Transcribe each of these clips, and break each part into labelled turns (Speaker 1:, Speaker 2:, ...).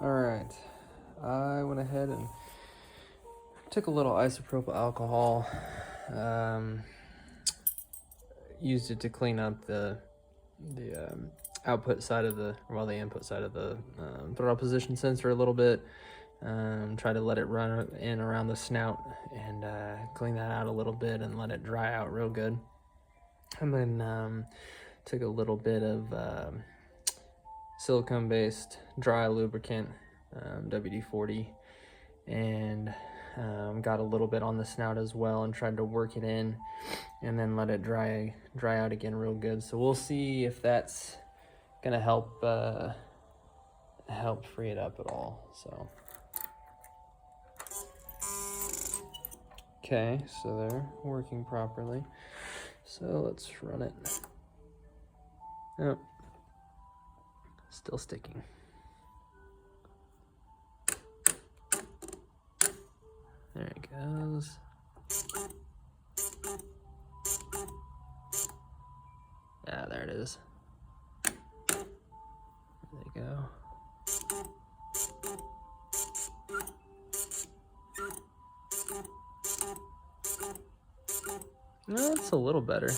Speaker 1: Alright, I went ahead and took a little isopropyl alcohol, used it to clean up the output side of the input side of the throttle position sensor a little bit. Try to let it run in around the snout and clean that out a little bit and let it dry out real good. And then took a little bit of silicone-based dry lubricant, WD-40, and got a little bit on the snout as well and tried to work it in and then let it dry out again real good. So we'll see if that's gonna help free it up at all. So okay, so they're working properly, so let's run it. Oh, still sticking. There it goes. Yeah, there it is. There they go. No, it's a little better.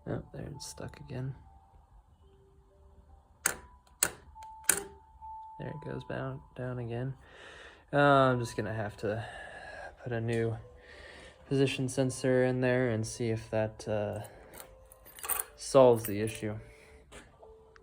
Speaker 1: Oh, there it's stuck again. There it goes down again. I'm just gonna have to put a new position sensor in there and see if that solves the issue.